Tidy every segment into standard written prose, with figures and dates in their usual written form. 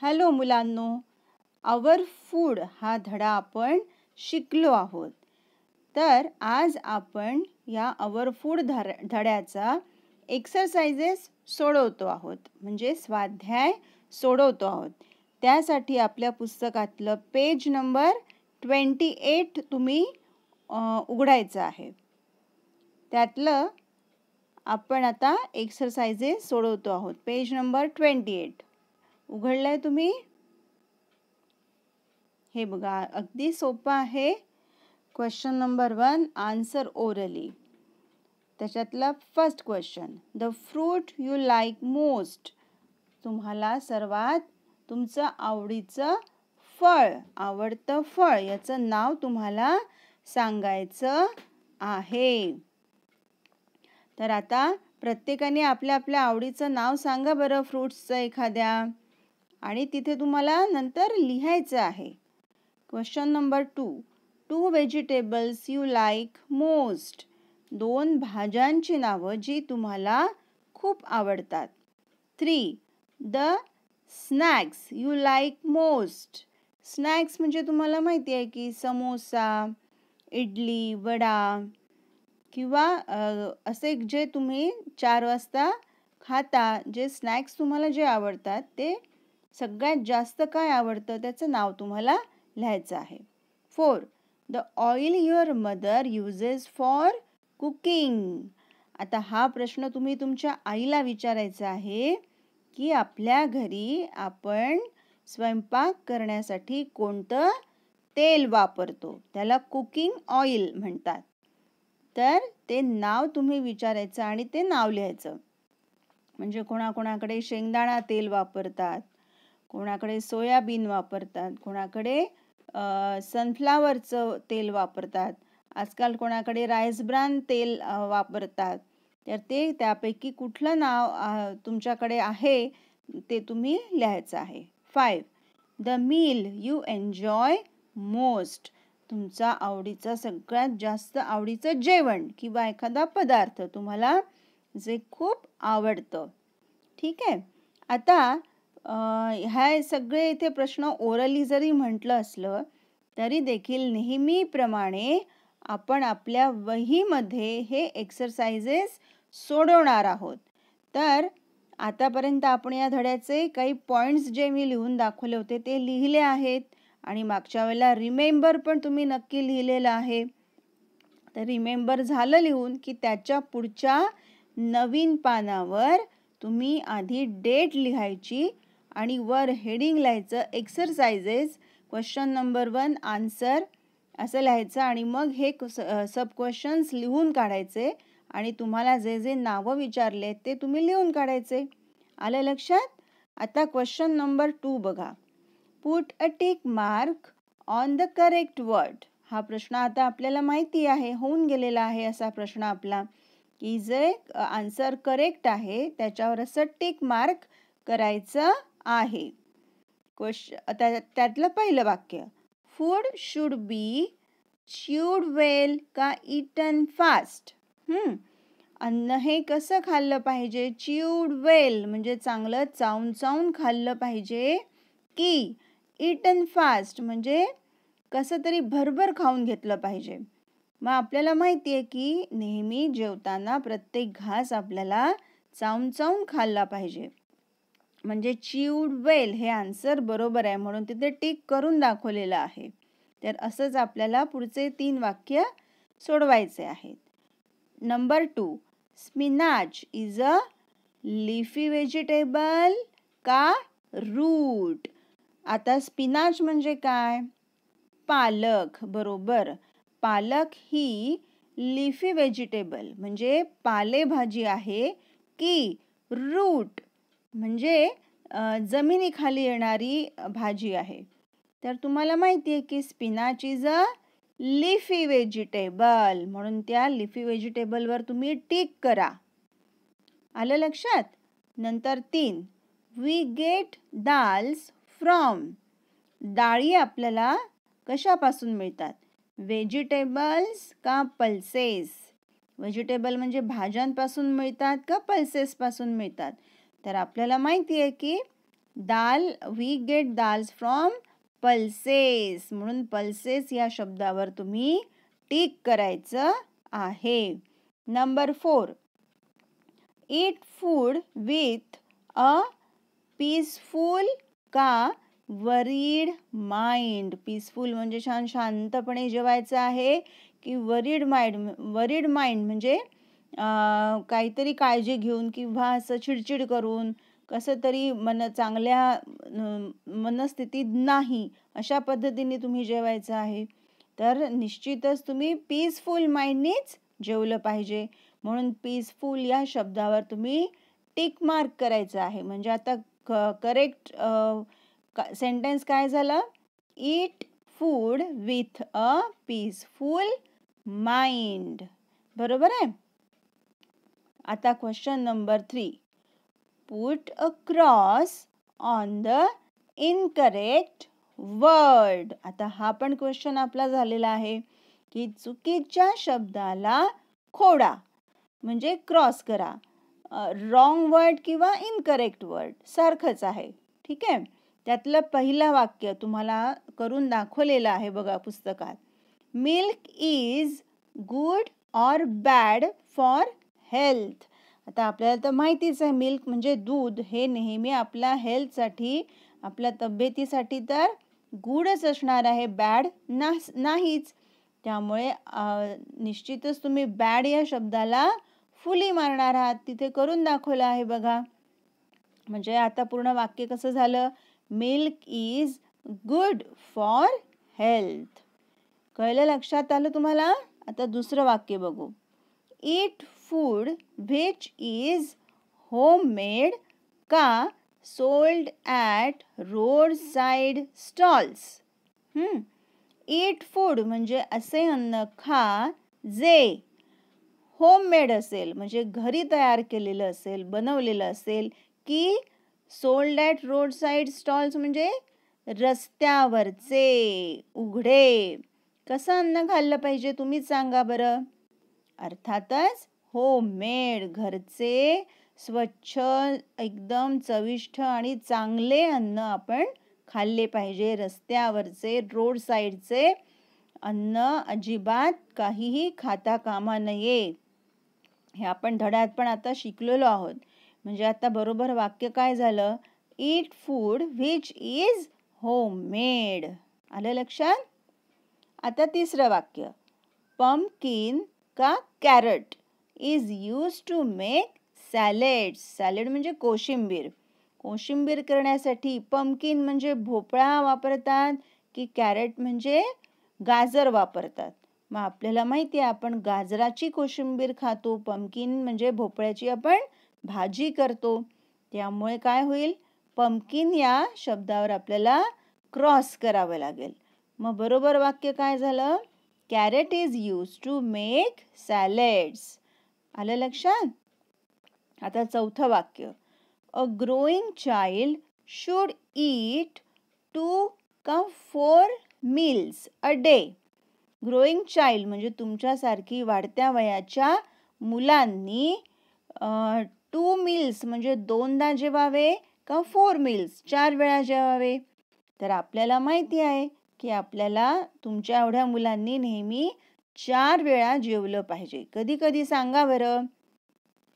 Hello मुलांनो, आवर food हा धडा आपण शिकलो आहोत. तर आज आपण या आवर फूड धड्याचा एक्सरसाइजेस सोडवतो आहोत, म्हणजे स्वाध्याय सोडवतो आहोत. त्यासाठी आपल्या पुस्तकातलं पेज नंबर 28 तुम्ही उघडायचं आहे. त्यातलं आपण आता एक्सरसाइजेस सोडवतो आहोत. पेज नंबर 28 उघडलंय तुम्ही? हे बघा, अगदी सोपं आहे. Question number 1, answer orally. त्याच्यातला first question, the fruit you like most. तुम्हाला सर्वात तुमचं आवडीचं फळ, आवडतं फळ याचं नाव तुम्हाला सांगायचं आहे. तर आता प्रत्येकाने आपल्या आपल्या आवडीचं नाव सांगा बरं फ्रूट्सचं एखाद्या, आणि तिथे तुम्हाला नंतर लिहायचं आहे. Question number 2, 2 vegetables you like most. 2 भाज्यांची नावं जी तुम्हाला खूप आवडतात. 3, the snacks you like most. Snacks म्हणजे तुम्हाला माहिती आहे की समोसा, इडली, वडा किंवा असे जे तुम्ही 4 वाजता खाता, जे स्नॅक्स तुम्हाला जे आवडतात ते सगळ्यात जास्त काय आवडतं त्याचं नाव तुम्हाला लिहायचं आहे. 4, the oil your mother uses for cooking. आता हा प्रश्न तुम्ही तुमच्या आईला विचारायचा आहे की आपल्या घरी आपण स्वयंपाक करण्यासाठी कोणतं तेल वापरतो, त्याला कुकिंग ऑइल म्हणतात. तर ते नाव तुम्ही विचारायचं आणि ते नाव लिहायचं. म्हणजे कोणाकोणाकडे शेंगदाणा तेल वापरतात, कोणाकडे सोयाबीन वापरतात, कोणाकडे सनफ्लावरचं तेल वापरतात, आजकाल कोणाकडे राईस ब्रान तेल वापरतात. तर ते त्यापैकी कुठलं नाव तुमच्याकडे आहे ते तुम्ही लिहायचं आहे. 5, the meal you enjoy most. तुमचा आवडीचा सगळ्यात जास्त आवडीचं जेवण किंवा एखादा पदार्थ तुम्हाला जे खूप आवडतं. ठीक आहे. आता ह्या सगळे इथे प्रश्न ओरली जरी म्हटलं असलं तरी देखील नेहमीप्रमाणे आपण आपल्या वहीमध्ये हे एक्सरसाइजेस सोडवणार आहोत. तर आतापर्यंत आपण या धड्याचे काही पॉईंट्स जे मी लिहून दाखवले होते ते लिहिले आहेत, आणि मागच्या वेळेला रिमेंबर पण तुम्ही नक्की लिहिलेलं आहे. तर रिमेंबर झालं लिहून की त्याच्या पुढच्या नवीन पानावर तुम्ही आधी डेट लिहायची आणि वर हेडिंग लिहायचं एक्सरसाइजेस क्वेश्चन नंबर 1 आन्सर असं लिहायचं, आणि मग हे सब क्वेश्चन्स लिहून काढायचे आणि तुम्हाला जे जे नावं विचारले ते तुम्ही लिहून काढायचे. आलं लक्षात? आता क्वेश्चन नंबर 2 बघा. Put a tick mark on the correct word. हा प्रश्न आता आपल्याला माहिती आहे, होऊन गेलेला आहे असा प्रश्न आपला, की जे आन्सर करेक्ट आहे त्याच्यावर असं टिक मार्क करायचं आहे. त्यातलं पहिलं वाक्य, फूड शुड बी च्यूड वेल का इटन फास्ट. अन्न हे कसं खाल्लं पाहिजे? च्यूड वेल म्हणजे चांगलं चावून चावून खाल्लं पाहिजे, की इटन फास्ट म्हणजे कसं तरी भरभर खाऊन घेतलं पाहिजे. मग आपल्याला माहिती आहे की नेहमी जेवताना प्रत्येक घास आपल्याला चावून चावून खाल्ला पाहिजे. म्हणजे च्यूड वेल हे आन्सर बरोबर आहे, म्हणून तिथे टिक करून दाखवलेलं आहे. तर असंच आपल्याला पुढचे 3 वाक्य सोडवायचे आहेत. Number 2, spinach is a leafy vegetable का रूट. आता स्पिनाच म्हणजे काय? पालक. बरोबर. पालक ही लीफी व्हेजिटेबल म्हणजे पालेभाजी आहे, की रूट म्हणजे जमिनीखाली येणारी भाजी आहे. तर तुम्हाला माहिती आहे की spinach is a leafy vegetable, म्हणून त्या लीफी व्हेजिटेबलवर तुम्ही टिक करा. आलं लक्षात? नंतर 3, वी गेट दाल्स फ्रॉम. डाळी आपल्याला कशापासून मिळतात? व्हेजिटेबल्स का पल्सेस. व्हेजिटेबल म्हणजे भाज्यांपासून मिळतात का पल्सेसपासून मिळतात? तर आपल्याला माहिती आहे की dal, we get dals from pulses. म्हणून पल्सेस या शब्दावर तुम्ही टिक करायचं आहे. Number 4, eat food with a peaceful का वरीड माइंड. पीसफुल म्हणजे शांतपणे जेवायचं आहे की वरीड माइंड म्हणजे काहीतरी काळजी घेऊन किंवा असं चिडचिड करून कसं तरी चांगल्या मनस्थितीत नाही अशा पद्धतीने तुम्ही जेवायचं आहे. तर निश्चितच तुम्ही पीसफुल माइंडनीच जेवलं पाहिजे. म्हणून पीसफुल या शब्दावर तुम्ही टिक मार्क करायचं आहे. म्हणजे आता करेक्ट सेंटेन्स काय झालं? Eat food with a peaceful mind. बरोबर आहे. आता question number 3, put a cross on the incorrect word. आता हा पण क्वेश्चन आपला झालेला आहे की चुकीच्या शब्दाला खोडा म्हणजे क्रॉस करा. रॉंग वर्ड किंवा इनकरेक्ट वर्ड सारखंच आहे. ठीक आहे. त्यातलं पहिलं वाक्य तुम्हाला करून दाखवलेलं आहे बघा पुस्तकात. Milk is good or bad for health. आता आपल्याला तर माहितीच आहे मिल्क म्हणजे दूध हे नेहमी आपल्या हेल्थसाठी आपल्या तब्येतीसाठी तर गुडच असणार आहे, बॅड नाहीच. त्यामुळे निश्चितच तुम्ही बॅड या शब्दाला फुली मारणार आहात. तिथे करून दाखवलं आहे बघा. म्हणजे आता पूर्ण वाक्य कसं झालं? Milk is good for health. कळलं, लक्षात आलं तुम्हाला? आता दुसरं वाक्य बघू. Eat food which is homemade का sold at roadside stalls. Eat food म्हणजे असे अन्न खा जे होममेड असेल म्हणजे घरी तयार केलेलं असेल, बनवलेलं असेल, की sold at roadside stalls म्हणजे रस्त्यावरचे उघडे. कसं अन्न खाल्लं पाहिजे तुम्हीच सांगा बरं. अर्थातच होममेड, घरचे स्वच्छ एकदम चविष्ट आणि चांगले अन्न आपण खाल्ले पाहिजे. रस्त्यावरचे रोड साईडचे अन्न अजिबात काहीही खाता कामा नये. हे आपण धड्यात पण आता शिकलेलो आहोत. म्हणजे आता बरोबर वाक्य काय झालं? Eat food which is homemade. आलं लक्षात? आता तिसरं वाक्य. पंपकिन का carrot is use to make salad. Salad म्हणजे कोशिंबीर. कोशिंबीर करण्यासाठी पंपकिन म्हणजे भोपळा वापरतात की कॅरट म्हणजे गाजर वापरतात. मग आपल्याला माहिती आहे आपण गाजराची कोशिंबीर खातो, पंपकिन म्हणजे भोपळ्याची आपण भाजी करतो. त्यामुळे काय होईल? पंपकिन या शब्दावर आपल्याला क्रॉस करावं लागेल. मग बरोबर वाक्य काय झालं? Carrot is use to make salads. आलं लक्षात? आता चौथं वाक्य. A growing child should eat 2 का 4 meals a day. Growing child म्हणजे तुमच्यासारखी वाढत्या वयाच्या मुलांनी 2 meals म्हणजे 2दा जेवावे का 4 meals 4 वेळा जेवावे. तर आपल्याला माहिती आहे की आपल्याला तुमच्या एवढ्या मुलांनी नेहमी 4 वेळा जेवलं पाहिजे. कधी कधी सांगा बरं,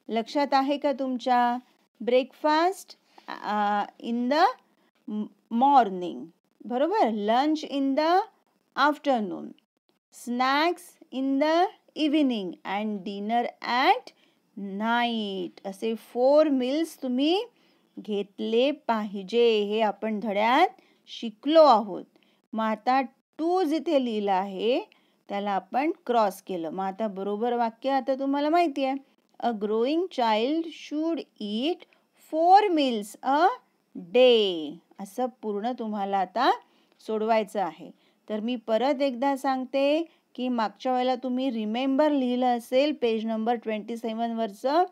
लक्षात आहे का तुमच्या? ब्रेकफास्ट इन द मॉर्निंग, बरोबर, lunch in the afternoon, snacks in the evening and dinner at night. असे 4 meals तुम्ही घेतले पाहिजे. हे आपण धड्यात शिकलो आहोत. मग आता 2 जिथे लिहिलं आहे त्याला आपण क्रॉस केलं. मग आता बरोबर वाक्य आता तुम्हाला माहिती आहे. A growing child should eat 4 meals a day. असं पूर्ण तुम्हाला आता सोडवायचं आहे. तर मी परत एकदा सांगते की मागच्या वेळेला तुम्ही रिमेंबर लिहिलं असेल पेज नंबर 27 वरचं.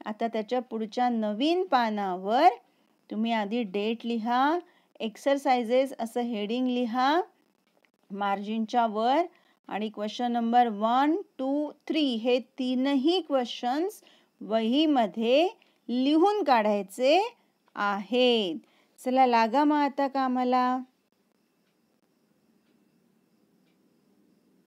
आता त्याच्या पुढच्या नवीन पानावर तुम्ही आधी डेट लिहा, एक्सरसाइजेस असं हेडिंग लिहा मार्जिनच्या वर, आणि क्वेश्चन नंबर 1, 2, 3 हे 3ही क्वेश्चन्स वहीमध्ये लिहून काढायचे आहेत. चला लागा मग आता कामाला.